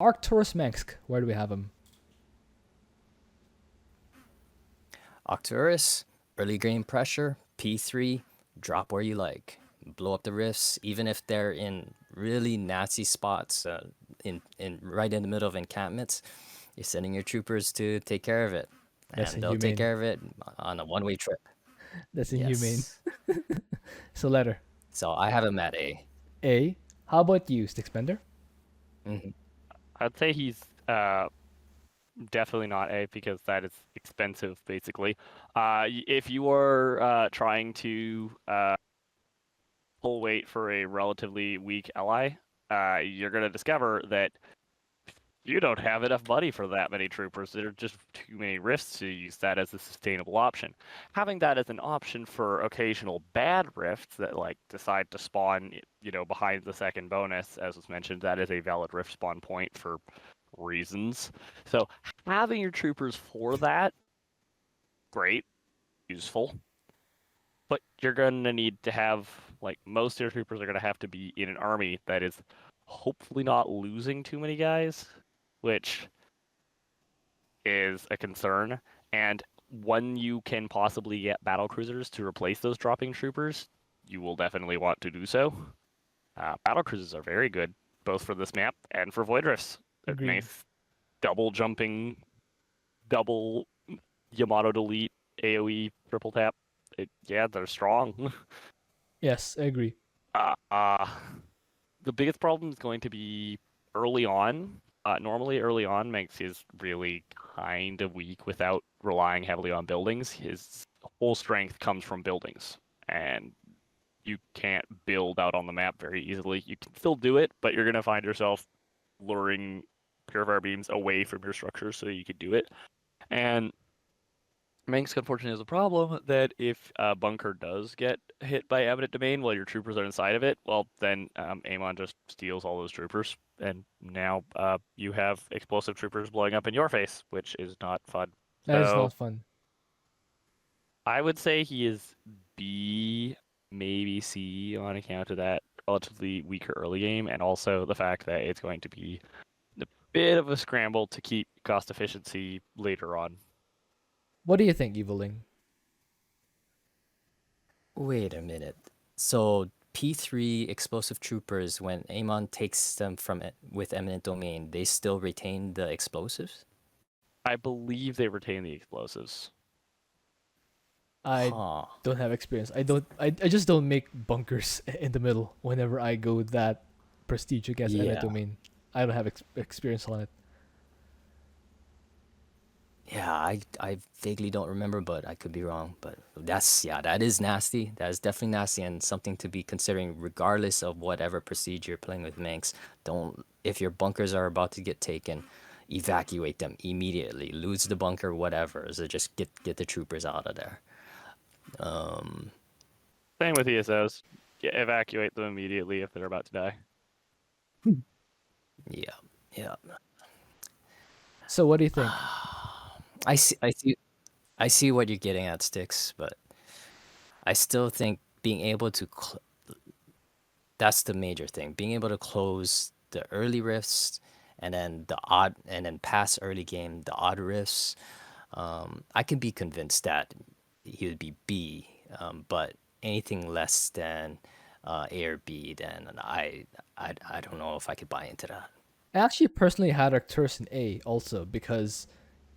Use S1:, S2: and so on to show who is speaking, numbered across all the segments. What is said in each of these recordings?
S1: Arcturus Mengsk, where do we have him?
S2: Arcturus, early game pressure, P3, drop where you like. Blow up the rifts, even if they're in really nasty spots, in right in the middle of encampments. You're sending your troopers to take care of it,
S1: That's
S2: and they'll take
S1: inhumane.
S2: care of it on a one-way trip.
S1: That's inhumane.
S2: Yes.
S1: So letter
S2: So I have him at A.
S1: A. How about you, Stickspender?
S2: Hmm.
S3: I'd say he's definitely not A because that is expensive, basically. If you are trying to pull weight for a relatively weak ally, you're going to discover that you don't have enough money for that many troopers. There are just too many rifts to use that as a sustainable option. Having that as an option for occasional bad rifts that like decide to spawn, behind the second bonus, as was mentioned, that is a valid rift spawn point for reasons. So having your troopers for that, great, useful. But you're gonna need to have most of your troopers are gonna have to be in an army that is hopefully not losing too many guys, which is a concern. And when you can possibly get battle cruisers to replace those dropping troopers, you will definitely want to do so. Battle cruisers are very good, both for this map and for Void Rifts. They're
S1: Agreed.
S3: nice, double jumping, double Yamato delete, AoE, triple tap. They're strong.
S1: Yes, I agree.
S3: The biggest problem is going to be early on. Normally, early on, Manx is really kind of weak without relying heavily on buildings. His whole strength comes from buildings, and you can't build out on the map very easily. You can still do it, but you're going to find yourself luring Purifier Beams away from your structure so you could do it. And Manx, unfortunately, has a problem that if a bunker does get hit by Eminent Domain while your troopers are inside of it, well, then Amon just steals all those troopers, and now you have explosive troopers blowing up in your face, which is not fun.
S1: That is
S3: So
S1: not fun.
S3: I would say he is B, maybe C on account of that relatively weaker early game, and also the fact that it's going to be a bit of a scramble to keep cost efficiency later on.
S1: What do you think, Eviling?
S2: Wait a minute. So P3 explosive troopers, when Amon takes them from it with Eminent Domain, they still retain the explosives?
S3: I believe they retain the explosives.
S1: I don't have experience. I just don't make bunkers in the middle whenever I go that prestige against Eminent
S2: Yeah.
S1: Domain. I don't have experience on it.
S2: Yeah, I vaguely don't remember, but I could be wrong. But that is nasty. That is definitely nasty and something to be considering regardless of whatever procedure you're playing with Manx. If your bunkers are about to get taken, evacuate them immediately. Lose the bunker, whatever. So just get the troopers out of there.
S3: Same with ESOs. Evacuate them immediately if they're about to die.
S2: Yeah.
S1: So what do you think?
S2: I see what you're getting at, Sticks, but I still think being able to that's the major thing. Being able to close the early rifts and then pass early game the odd rifts. I can be convinced that he would be B, but anything less than A or B, then I don't know if I could buy into that.
S1: I actually personally had Arcturus in A also because,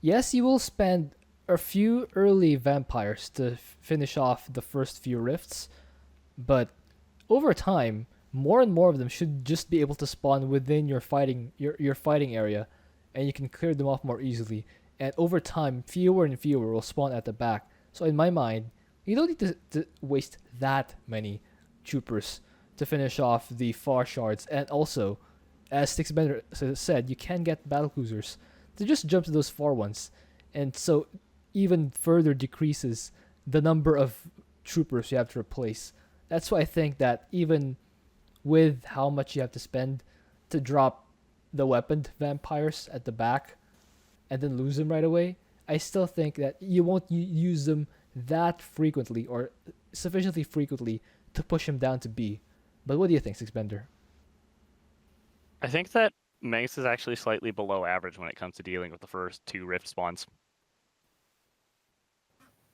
S1: yes, you will spend a few early vampires to finish off the first few rifts, but over time, more and more of them should just be able to spawn within your fighting area, and you can clear them off more easily. And over time, fewer and fewer will spawn at the back. So in my mind, you don't need to waste that many troopers to finish off the far shards. And also, as Stixbender said, you can get battle cruisers to just jump to those far ones, and so even further decreases the number of troopers you have to replace. That's why I think that even with how much you have to spend to drop the weaponed vampires at the back and then lose them right away, I still think that you won't use them that frequently or sufficiently frequently to push him down to B. But what do you think, Sixbender?
S3: I think that Manx is actually slightly below average when it comes to dealing with the first 2 rift spawns.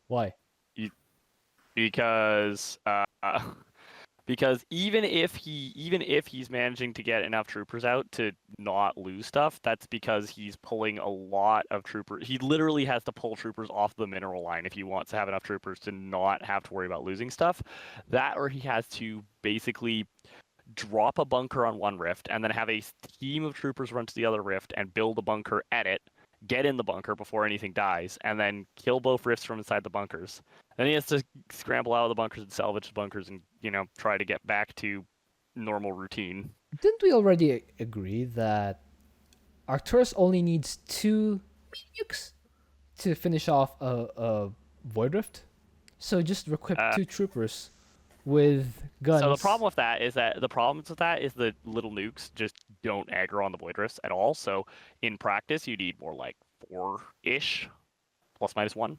S1: Why?
S3: Because because even if he's managing to get enough troopers out to not lose stuff, that's because he's pulling a lot of troopers. He literally has to pull troopers off the mineral line if he wants to have enough troopers to not have to worry about losing stuff. That, or he has to basically drop a bunker on one rift and then have a team of troopers run to the other rift and build a bunker at it, get in the bunker before anything dies, and then kill both rifts from inside the bunkers. Then he has to scramble out of the bunkers and salvage the bunkers and, try to get back to normal routine.
S1: Didn't we already agree that Arcturus only needs 2 nukes to finish off a Void Rift? So just equip 2 troopers with guns.
S3: So the problem with that is that the little nukes just don't aggro on the Void Rifts at all. So in practice, you need more like 4-ish, plus minus 1.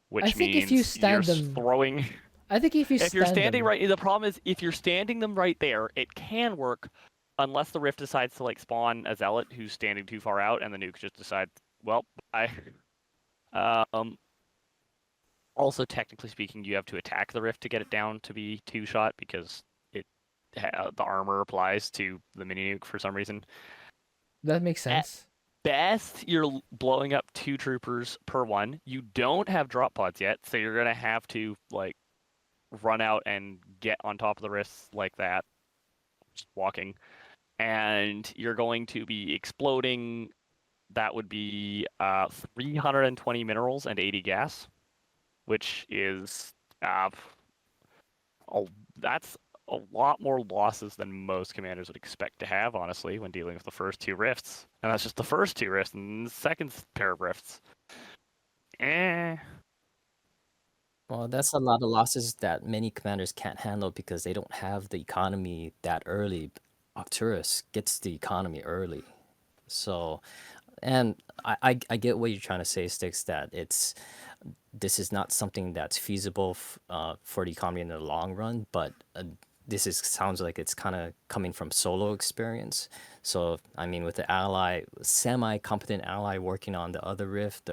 S3: Which
S1: I think
S3: means
S1: if you stand
S3: you're
S1: them,
S3: throwing.
S1: I think if
S3: If you're standing
S1: them,
S3: right, the problem is if you're standing them right there, it can work, unless the Rift decides to like spawn a Zealot who's standing too far out, and the nukes just decide, well, bye. Also, technically speaking, you have to attack the Rift to get it down to be 2-shot because the armor applies to the mini nuke for some reason.
S1: that makes sense.
S3: Best, you're blowing up 2 troopers per one. You don't have drop pods yet, so you're gonna have to like run out and get on top of the rifts like that, just walking, and you're going to be exploding. That would be 320 minerals and 80 gas, which is that's a lot more losses than most commanders would expect to have, honestly, when dealing with the first 2 rifts. And that's just the first 2 rifts, and the second pair of rifts.
S2: Well, that's a lot of losses that many commanders can't handle because they don't have the economy that early. Arcturus gets the economy early. So, and I get what you're trying to say, Sticks, that this is not something that's feasible for the economy in the long run, but sounds like it's kind of coming from solo experience. So, I mean, with the semi-competent ally working on the other rift,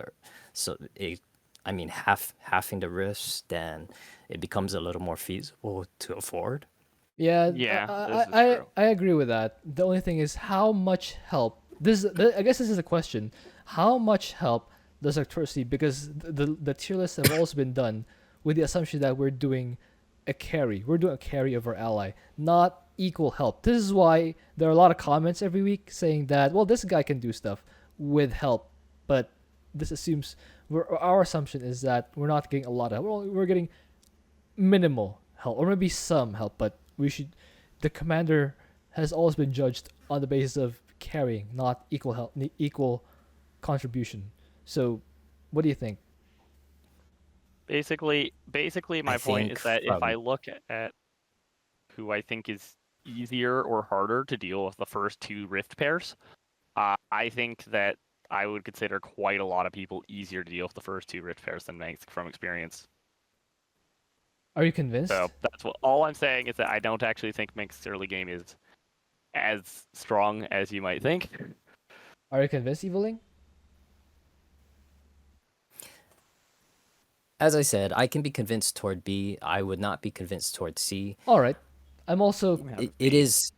S2: halving the rifts, then it becomes a little more feasible to afford.
S1: Yeah,
S3: Yeah, this is
S1: I
S3: true.
S1: I agree with that. The only thing is how much help. I guess this is a question. How much help does Arcturus see? Because the tier lists have also been done with the assumption that we're doing a carry. We're doing a carry of our ally, not equal help. This is why there are a lot of comments every week saying that, well, this guy can do stuff with help, but this assumes our assumption is that we're not getting a lot of help. We're getting minimal help, or maybe some help, but the commander has always been judged on the basis of carrying, not equal help, equal contribution. So, what do you think?
S3: Basically, my
S2: I
S3: point
S2: think
S3: is that if I
S2: from
S3: look at who I think is easier or harder to deal with the first 2 rift pairs, I think that I would consider quite a lot of people easier to deal with the first 2 rift pairs than Manx from experience.
S1: Are you convinced?
S3: So that's all I'm saying is that I don't actually think Manx's early game is as strong as you might think.
S1: Are you convinced, Eviling?
S2: As I said, I can be convinced toward B. I would not be convinced toward C.
S1: All right. I'm also
S2: It is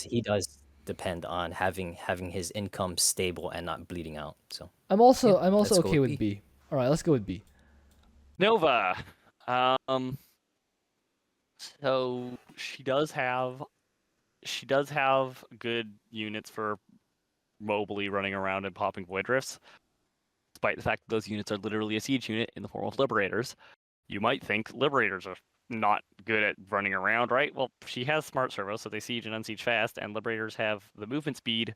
S2: he does depend on having his income stable and not bleeding out. So
S1: I'm also
S2: yeah,
S1: I'm also
S2: let's go
S1: okay
S2: with
S1: with
S2: B.
S1: B. All right, let's go with B.
S3: Nova. So she does have good units for mobily running around and popping void drifts, despite the fact that those units are literally a siege unit in the form of liberators. You might think liberators are not good at running around, right? Well, she has smart servos, so they siege and unsiege fast, and liberators have the movement speed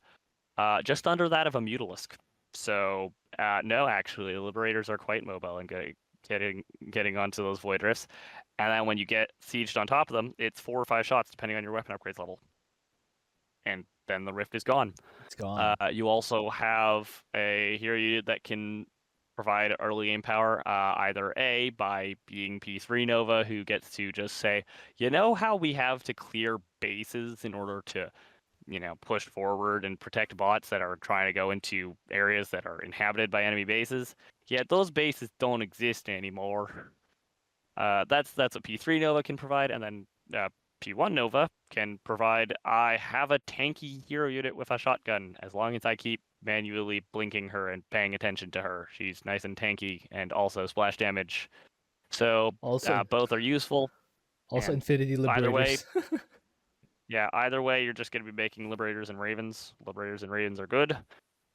S3: just under that of a mutalisk. So no, actually, the liberators are quite mobile and getting onto those void rifts. And then when you get sieged on top of them, it's 4 or 5 shots depending on your weapon upgrades level, and then the rift is gone.
S1: It's gone.
S3: You also have a hero unit that can provide early game power, either A, by being P3 Nova, who gets to just say, you know how we have to clear bases in order to push forward and protect bots that are trying to go into areas that are inhabited by enemy bases. Yet those bases don't exist anymore. That's what P3 Nova can provide, and then P1 Nova can provide. I have a tanky hero unit with a shotgun. As long as I keep manually blinking her and paying attention to her, she's nice and tanky, and also splash damage. So
S1: Also,
S3: both are useful.
S1: also
S3: And
S1: Infinity
S3: either way,
S1: Liberators.
S3: yeah, either way, you're just going to be making Liberators and Ravens. Liberators and Ravens are good.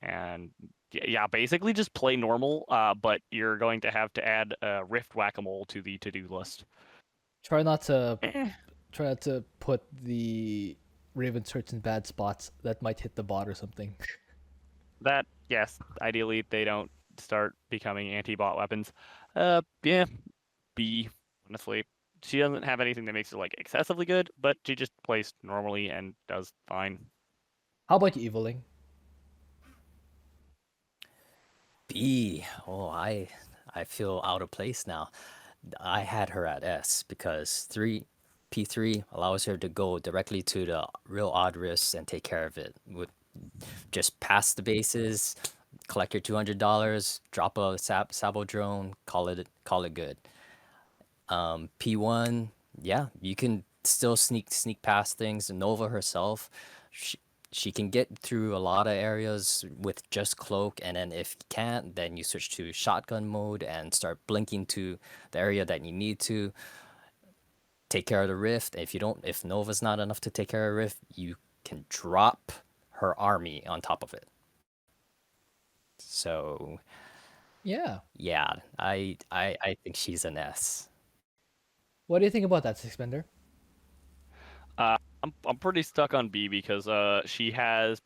S3: And yeah, basically just play normal, but you're going to have to add Rift Whack-A-Mole to the to-do list.
S1: try not to
S3: Eh,
S1: try not to put the Raven search in bad spots that might hit the bot or something.
S3: that, yes, ideally they don't start becoming anti-bot weapons. Yeah, B, honestly. She doesn't have anything that makes her like excessively good, but she just plays normally and does fine.
S1: How about you, Eviling?
S2: B. Oh, I feel out of place now. I had her at S because P3 allows her to go directly to the real odd risks and take care of it. With just pass the bases, collect your $200, drop a sabo drone, call it good. P1, yeah, you can still sneak past things. Nova herself, she can get through a lot of areas with just cloak, and then if you can't, then you switch to shotgun mode and start blinking to the area that you need to take care of the rift. If Nova's not enough to take care of rift, you can drop her army on top of it. So
S1: Yeah.
S2: yeah, I think she's an S.
S1: What do you think about that, Sixbender?
S3: I'm pretty stuck on B because she has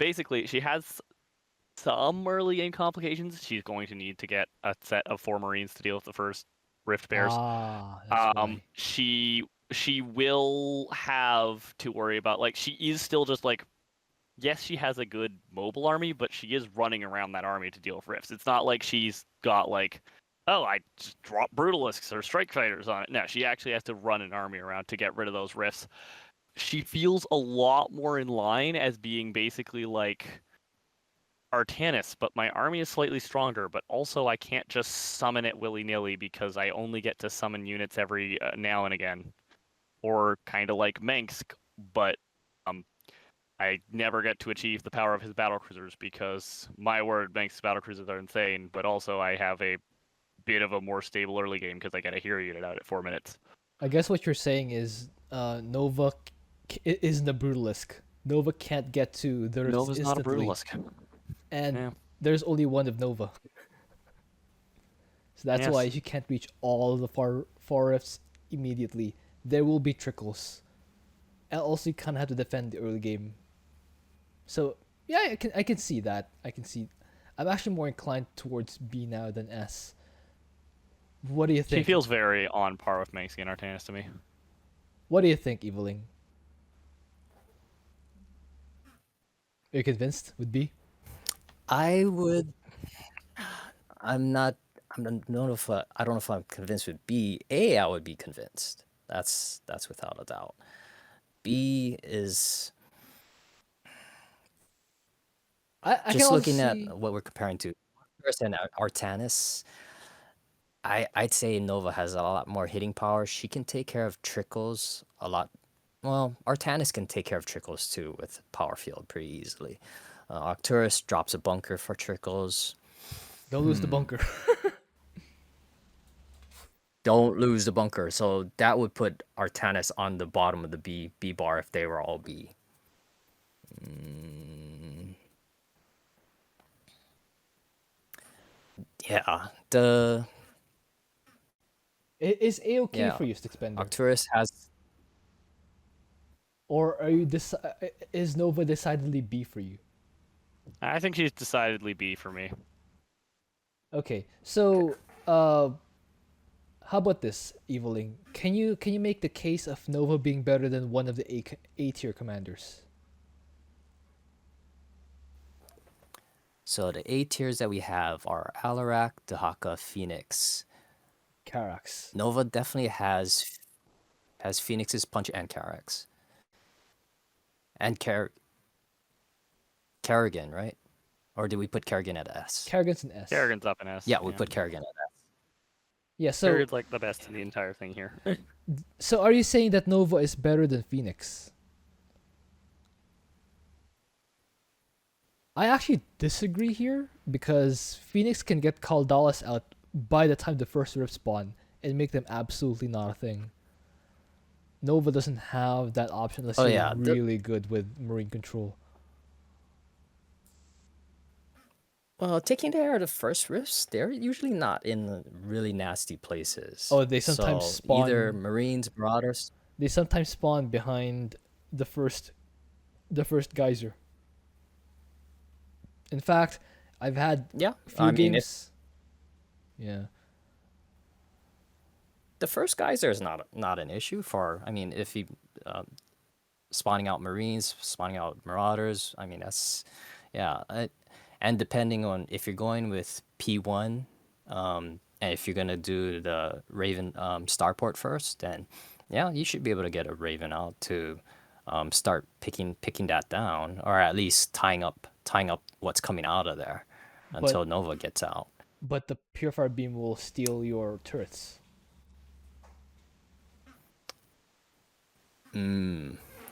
S3: some early game complications. She's going to need to get a set of 4 Marines to deal with the first Rift Bears.
S1: Ah, that's why.
S3: She will have to worry about, like, she is still just like, yes, she has a good mobile army, but she is running around that army to deal with rifts. It's not like she's got like, oh, I just drop brutalisks or strike fighters on it. No, she actually has to run an army around to get rid of those rifts. She feels a lot more in line as being basically like Artanis, but my army is slightly stronger, but also I can't just summon it willy-nilly because I only get to summon units every now and again. Or kind of like Mengsk, but I never get to achieve the power of his battlecruisers because, my word, Mengsk's battlecruisers are insane, but also I have a bit of a more stable early game because I get a hero unit out at 4 minutes.
S1: I guess what you're saying is Nova isn't a brutalisk. Nova can't get to the rifts
S3: Nova's not a
S1: instantly,
S3: brutalisk.
S1: and
S3: Yeah.
S1: there's only one of Nova, so that's why
S3: Yes.
S1: you can't reach all the far rifts immediately. There will be trickles, and also you kind of have to defend the early game. So yeah, I can see that. I can see. I'm actually more inclined towards B now than S. What do you
S3: She
S1: think?
S3: feels very on par with Mengsk and Artanis to me.
S1: What do you think, Eviling? Are you convinced with B?
S2: I would. I'm not. I'm not know if I don't know if I'm convinced with B. A, I would be convinced. That's without a doubt. B is
S1: I can
S2: just
S1: also
S2: looking at
S1: see.
S2: what we're comparing to Arcturus and Artanis. I'd say Nova has a lot more hitting power. She can take care of trickles a lot. Well, Artanis can take care of trickles too with power field pretty easily. Arcturus drops a bunker for trickles.
S1: Don't lose the bunker.
S2: Don't lose the bunker. So that would put Artanis on the bottom of the B bar if they were all B. Yeah, the
S1: Is A okay
S2: yeah
S1: for you, Stickspender?
S2: Arcturus has
S1: Or are you is Nova decidedly B for you?
S3: I think she's decidedly B for me.
S1: Okay, so how about this, Eviling? Can you make the case of Nova being better than one of the A tier commanders?
S2: so the A tiers that we have are Alarak, Dahaka, Phoenix.
S1: Carax.
S2: Nova definitely has Phoenix's punch and Carax. And Kerrigan, right? Or did we put Kerrigan at S?
S1: Kerrigan's an S.
S3: Kerrigan's up in S.
S2: Yeah, we put Kerrigan at S.
S1: Yeah, so
S3: Kerrigan's like the best in the entire thing here.
S1: so are you saying that Nova is better than Phoenix? I actually disagree here because Phoenix can get Kaldalis out by the time the first rift spawn and make them absolutely not a thing. Nova doesn't have that option unless
S2: Oh,
S1: you're
S2: yeah,
S1: really good with marine control.
S2: Well, taking care of the first rifts, they're usually not in really nasty places.
S1: Oh, they sometimes
S2: So
S1: spawn.
S2: either Marines, Marauders.
S1: They sometimes spawn behind the first geyser. In fact, I've had
S2: Yeah,
S1: a few
S2: I mean,
S1: games. Yeah.
S2: the first geyser is not an issue for. I mean, if he spawning out Marines, spawning out Marauders. I mean, that's yeah. And depending on if you're going with P1, and if you're gonna do the Raven starport first, then yeah, you should be able to get a Raven out to start picking that down, or at least tying up what's coming out of there until Nova gets out.
S1: But the Purifier Beam will steal your turrets.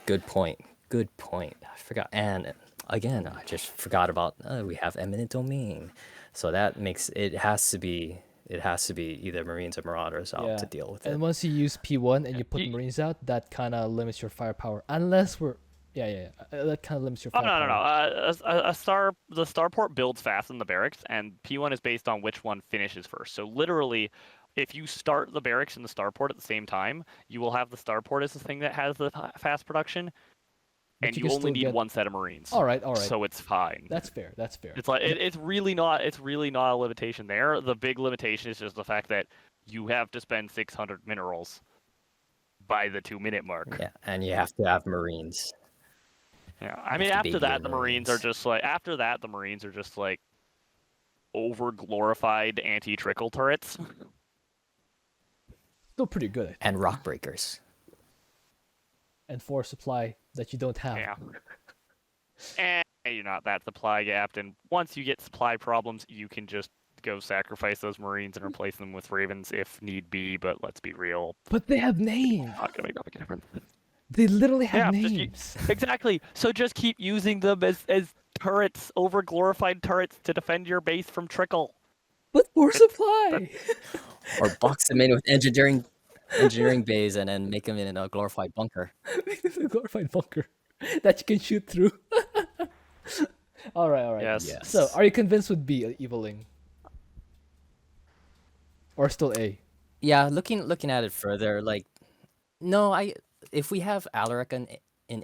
S2: Good point. I forgot. And again, I just forgot about we have Eminent Domain, so that makes it has to be either Marines or Marauders out to deal with it.
S1: And once you use P1 and you put
S3: You-
S1: Marines out, that kind of limits your firepower. Unless we're that kind of limits your
S3: Oh
S1: firepower.
S3: no. The starport builds fast in the barracks, and P1 is based on which one finishes first. So literally, if you start the barracks and the starport at the same time, you will have the starport as the thing that has the fast production,
S1: But
S3: and
S1: you
S3: you
S1: can
S3: only
S1: still
S3: need
S1: get-
S3: one set of Marines.
S1: All right.
S3: So it's fine.
S1: That's fair.
S3: It's like it's really not a limitation there. The big limitation is just the fact that you have to spend 600 minerals by the 2-minute mark.
S2: Yeah, and you have to have Marines.
S3: Yeah, I mean
S2: to
S3: after
S2: baby
S3: that
S2: your
S3: the Marines are just like over glorified anti-trickle turrets.
S1: Still pretty good. I think.
S2: And rock breakers.
S1: And force supply that you don't have.
S3: Yeah. And you're not that supply gapped, and once you get supply problems, you can just go sacrifice those Marines and replace them with Ravens if need be, but let's be real.
S1: But they have names.
S3: Not gonna make that big a difference.
S1: They literally have
S3: Yeah,
S1: names.
S3: Exactly. So just keep using them as turrets, over glorified turrets to defend your base from trickle.
S1: But force supply.
S2: Or box them in with engineering bays and then make them in a glorified bunker.
S1: A glorified bunker that you can shoot through. All right.
S3: Yes.
S2: Yes.
S1: So, are you convinced with B, Eviling? Or still A?
S2: Yeah, looking at it further, like no, if we have Alaric in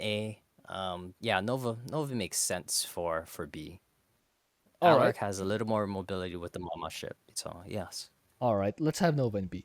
S2: A, yeah, Nova makes sense for B.
S1: All
S2: Alaric
S1: right.
S2: has a little more mobility with the Mama ship, so yes.
S1: All right. Let's have Nova and B.